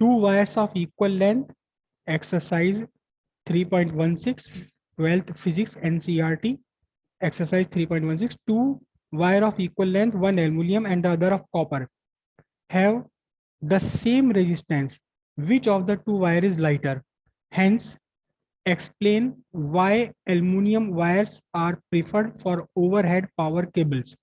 2 wires of equal length, exercise 3.16, 12th physics NCERT, exercise 3.16. 2 wire of equal length, one aluminum and the other of copper, have the same resistance. Which of the two wire is lighter? Hence, explain why aluminum wires are preferred for overhead power cables.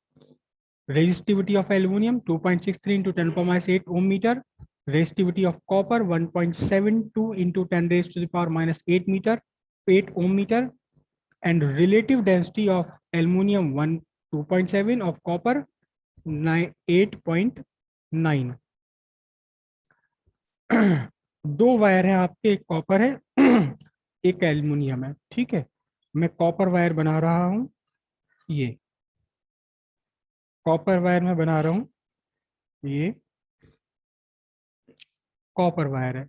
Resistivity of aluminum 2.63 into 10 power minus 8 ohm meter. Resistivity of copper 1.72 into 10 raised to the power minus 8 ohm meter. And relative density of aluminum 2.7 of copper 8.9. दो wire है आपके, एक copper है एक aluminium है, ठीक है। मैं कॉपर वायर बना रहा हूं, ये कॉपर वायर में बना रहा हूं, ये कॉपर वायर है,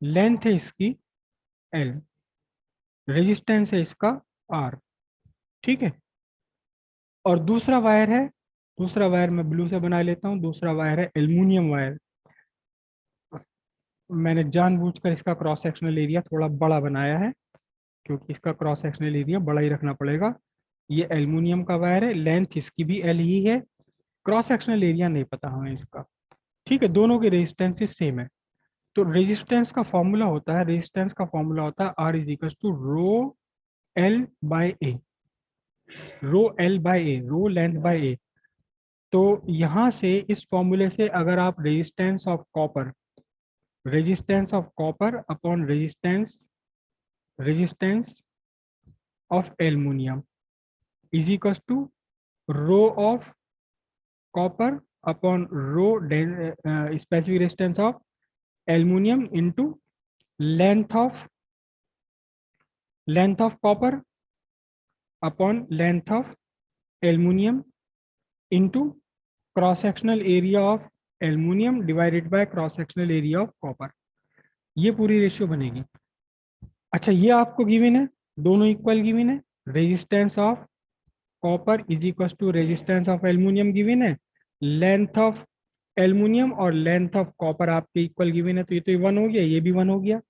लेंथ है इसकी एल, रेजिस्टेंस है इसका आर, ठीक है। और दूसरा वायर है, दूसरा वायर मैं ब्लू से बना लेता हूं, दूसरा वायर है एल्युमिनियम वायर। मैंने जानबूझकर इसका क्रॉस सेक्शनल एरिया थोड़ा बड़ा बनाया है, क्योंकि इसका क्रॉस सेक्शनल एरिया बड़ा ही रखना पड़ेगा। ये एल्युमिनियम का वायर है, लेंथ इसकी भी एल ही है, क्रॉस सेक्शनल एरिया नहीं पता हमें इसका, ठीक है। दोनों की रेजिस्टेंस सेम है। तो रेजिस्टेंस का फॉर्मूला होता है, रेजिस्टेंस का फॉर्मूला होता है R is equal to rho L by A, rho L by A, rho length by A. तो यहां से इस फॉर्मूले से अगर आप resistance of copper, resistance of copper upon resistance of aluminium is equal to rho of copper upon rho specific resistance of aluminum into length of copper upon length of aluminum into cross sectional area of aluminum divided by cross sectional area of copper। ये पूरी ratio बनेगी। अच्छा, ये आपको given है, दोनों equal given है। Resistance of copper is equal to resistance of aluminium given है, लेंथ ऑफ एल्युमिनियम और लेंथ ऑफ कॉपर आपके इक्वल गिवन है। तो ये वन हो गया, ये भी वन हो गया,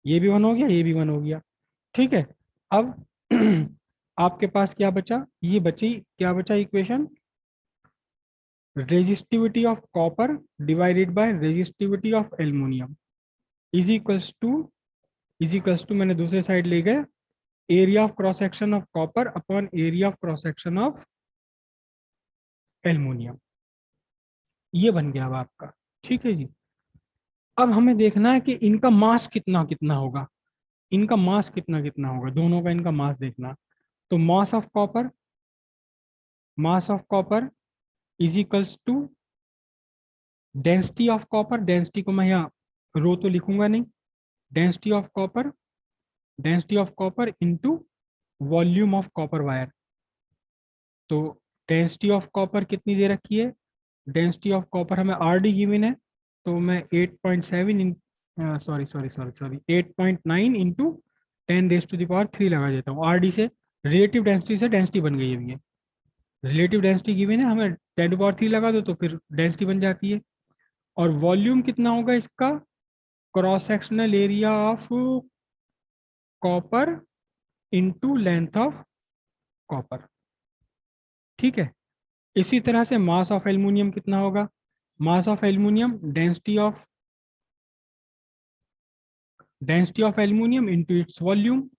ये भी वन हो गया, ये भी वन हो गया, ठीक है। अब आपके पास क्या बचा, ये बची, क्या बचा equation, resistivity of copper divided by resistivity of aluminium is equals to मैंने दूसरे साइड ले गए area of cross section of copper upon area of cross section of aluminium. ये बन गया अब आपका, ठीक है जी। अब हमें देखना है कि इनका मास कितना कितना होगा, इनका मास कितना कितना होगा, दोनों का इनका मास देखना। तो mass of copper is equals to density of copper, density को मैं यहाँ रो तो लिखूंगा नहीं, density of copper, density of copper into volume of copper wire. तो डेंसिटी ऑफ कॉपर कितनी दे रखी है, डेंसिटी ऑफ कॉपर हमें आर डी गिवन है, तो मैं 8.7 इन सॉरी 8.9 इंटू 10⁻³ लगा देता हूँ आर डी से। रिलेटिव डेंसिटी से डेंसिटी बन गई है, ये रिलेटिव डेंसिटी गिवन है, हमें 10⁻³ लगा दो तो फिर डेंसिटी बन जाती है। और वॉल्यूम कितना होगा इसका, cross sectional area of copper into length of copper, ठीक है। इसी तरह से मास ऑफ एल्युमिनियम कितना होगा, मास of aluminium density of aluminium into its volume,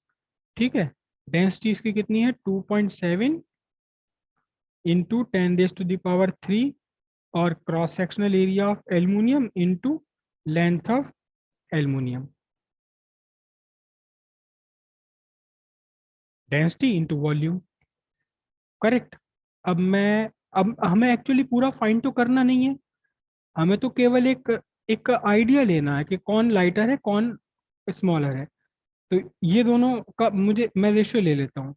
ठीक है। डेंसिटी इसकी कितनी है 2.7 इंटू 10⁻³ और cross sectional area of aluminium into length of aluminium, density into volume, correct. अब हमें एक्चुअली पूरा फाइंड तो करना नहीं है, हमें तो केवल एक एक आइडिया लेना है कि कौन लाइटर है कौन स्मॉलर है। तो ये दोनों का मैं रेशियो ले लेता हूँ,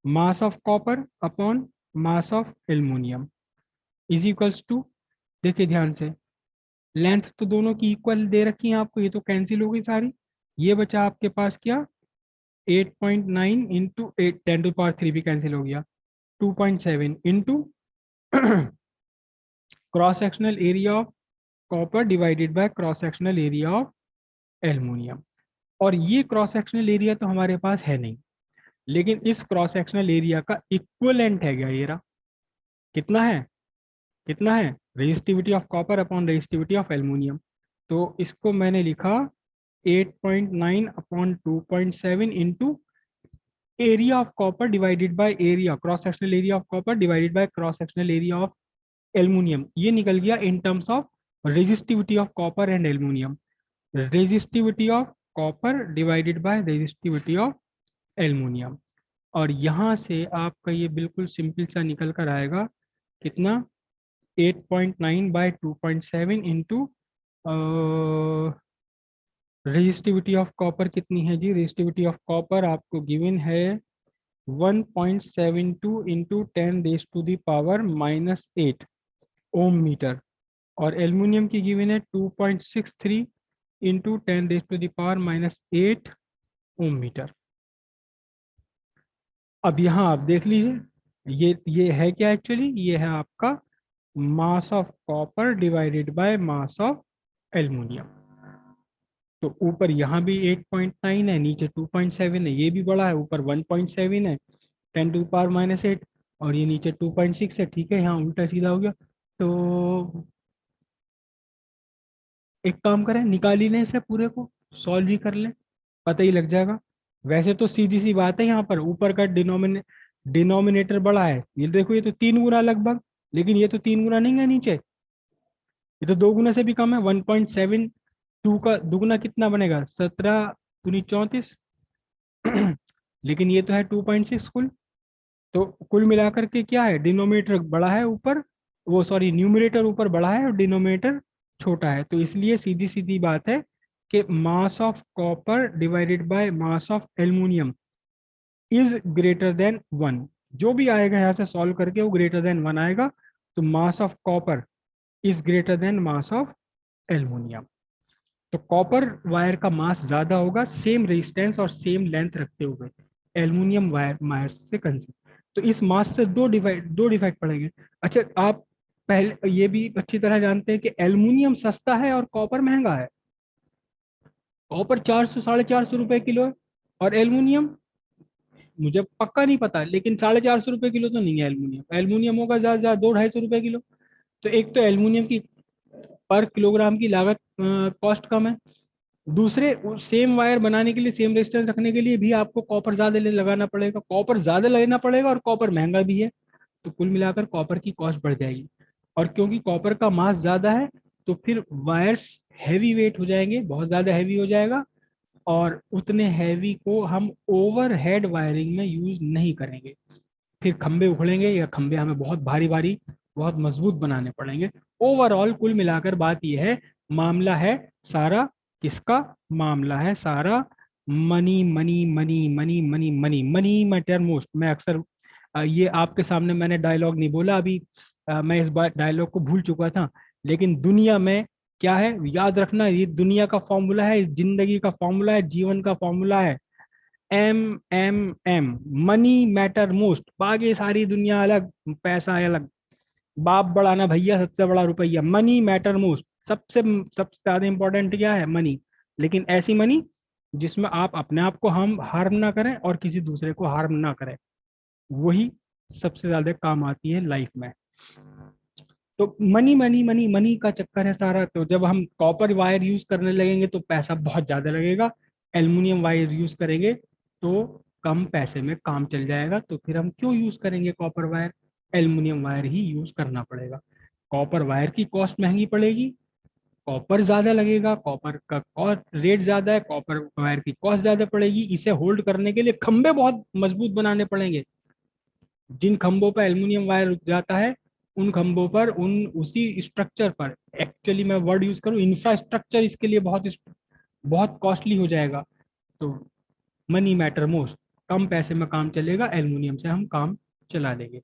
mass of copper upon mass of aluminium is equals to, देखिए ध्यान से, लेंथ तो दोनों की इक्वल दे रखी है आपको, ये तो कैंसिल हो गई सारी। ये बचा आपके पास क्या, 8.9 इंटू 10⁻³ भी कैंसिल हो गया, 2.7 into cross sectional area of copper divided by cross sectional area of aluminium. और ये क्रॉस सेक्शनल एरिया तो हमारे पास है नहीं, लेकिन इस क्रॉस सेक्शनल एरिया का इक्विवेलेंट है क्या ये रहा, कितना है, कितना है, resistivity of copper upon resistivity of aluminium. तो इसको मैंने लिखा 8.9 upon 2.7 into area of copper divided by area, cross sectional area of copper divided by cross sectional area of aluminium. ये निकल गया in terms of resistivity of copper and aluminium, resistivity of copper divided by resistivity of aluminium. और यहाँ से आपका ये बिल्कुल simple सा निकल कर आएगा, कितना, 8.9 by 2.7 into resistivity of copper कितनी है जी, रेजिस्टिविटी ऑफ कॉपर आपको गिवन है 1.72 into 10 raise to the power -8 ohm metre, और एल्युमिनियम की गिवन है 2.63 into 10 raise to the power -8 ohm metre. अब यहाँ आप देख लीजिए, ये है क्या एक्चुअली, ये है आपका मास of copper divided by mass of aluminium. तो ऊपर यहाँ भी 8.9 है, नीचे 2.7 है, ये भी बड़ा है, ऊपर 1.7 है 10 टू पावर -8, और ये नीचे 2.6 है, ठीक है, यहाँ उल्टा सीधा हो गया। तो एक काम करें, निकाल ही लें इसे, पूरे को सॉल्व ही कर लें, पता ही लग जाएगा। वैसे तो सीधी सी बात है, यहाँ पर ऊपर का डिनोमिनेटर बड़ा है, ये देखो ये तो 3 गुना लगभग, लेकिन ये तो 3 गुना नहीं है नीचे, ये तो 2 गुना से भी कम है। 1.72 का दुगना कितना बनेगा, 17 दूनी 34 लेकिन ये तो है 2.6 कुल। तो कुल मिलाकर के क्या है, डिनोमिनेटर बड़ा है ऊपर, वो सॉरी न्यूमरेटर ऊपर बड़ा है और डिनोमिनेटर छोटा है, तो इसलिए सीधी सीधी बात है कि मास of copper divided by mass of aluminium is greater than 1। जो भी आएगा यहाँ से सॉल्व करके वो ग्रेटर देन 1 आएगा, तो mass of copper is greater then mass of aluminium. तो कॉपर वायर का मास ज्यादा होगा सेम रेजिस्टेंस और सेम लेंथ रखते हुए एल्युमिनियम वायर से कंसिडर। तो इस मास से दो डिफेक्ट पड़ेंगे। अच्छा, आप पहले ये भी अच्छी तरह जानते हैं कि एल्युमिनियम सस्ता है और कॉपर महंगा है। कॉपर 400 ₹450 किलो है, और एल्युमिनियम मुझे पक्का नहीं पता, लेकिन ₹450 किलो तो नहीं है एल्युमिनियम। एल्युमिनियम होगा ज्यादा ज्यादा 200-250 किलो। तो एक तो एल्युमिनियम की पर किलोग्राम की लागत कॉस्ट कम है, दूसरे सेम वायर बनाने के लिए सेम रेजिस्टेंस रखने के लिए भी आपको कॉपर ज्यादा लगाना पड़ेगा, कॉपर ज्यादा लेना पड़ेगा, और कॉपर महंगा भी है। तो कुल मिलाकर कॉपर की कॉस्ट बढ़ जाएगी, और क्योंकि कॉपर का मास ज्यादा है तो फिर वायर्स हैवी वेट हो जाएंगे, बहुत ज्यादा हैवी हो जाएगा, और उतने हैवी को हम ओवरहेड वायरिंग में यूज नहीं करेंगे। फिर खंबे उखड़ेंगे, या खंबे हमें बहुत भारी भारी बहुत मजबूत बनाने पड़ेंगे। ओवरऑल कुल मिलाकर बात यह है, मामला है सारा किसका, मामला है सारा money money money money money money money matter most. मैं अक्सर ये आपके सामने मैंने डायलॉग नहीं बोला अभी, मैं इस बार डायलॉग को भूल चुका था, लेकिन दुनिया में क्या है याद रखना, ये दुनिया का फॉर्मूला है, जिंदगी का फॉर्मूला है, जीवन का फॉर्मूला है, M M M, money matter most. बाकी सारी दुनिया अलग, पैसा अलग, बाप बड़ा ना भैया, सबसे बड़ा रुपया, मनी मैटर मोस्ट। सबसे सबसे ज्यादा इंपॉर्टेंट क्या है, मनी, लेकिन ऐसी मनी जिसमें आप अपने आप को हम हार्म ना करें और किसी दूसरे को हार्म ना करें, वही सबसे ज्यादा काम आती है लाइफ में। तो मनी मनी मनी मनी का चक्कर है सारा। तो जब हम कॉपर वायर यूज करने लगेंगे तो पैसा बहुत ज्यादा लगेगा, एल्युमिनियम वायर यूज करेंगे तो कम पैसे में काम चल जाएगा। तो फिर हम क्यों यूज करेंगे कॉपर वायर, एल्युमिनियम वायर ही यूज करना पड़ेगा। कॉपर वायर की कॉस्ट महंगी पड़ेगी, कॉपर ज्यादा लगेगा, कॉपर का कॉस्ट रेट ज्यादा है, कॉपर वायर की कॉस्ट ज्यादा पड़ेगी। इसे होल्ड करने के लिए खंबे बहुत मजबूत बनाने पड़ेंगे, जिन खंभों पर एल्युमिनियम वायर रुक जाता है उन खंभों पर उन उसी स्ट्रक्चर पर, एक्चुअली मैं वर्ड यूज करूँ इंफ्रास्ट्रक्चर, इसके लिए बहुत कॉस्टली हो जाएगा। तो मनी मैटर मोस्ट, कम पैसे में काम चलेगा, एल्युमिनियम से हम काम चला लेंगे।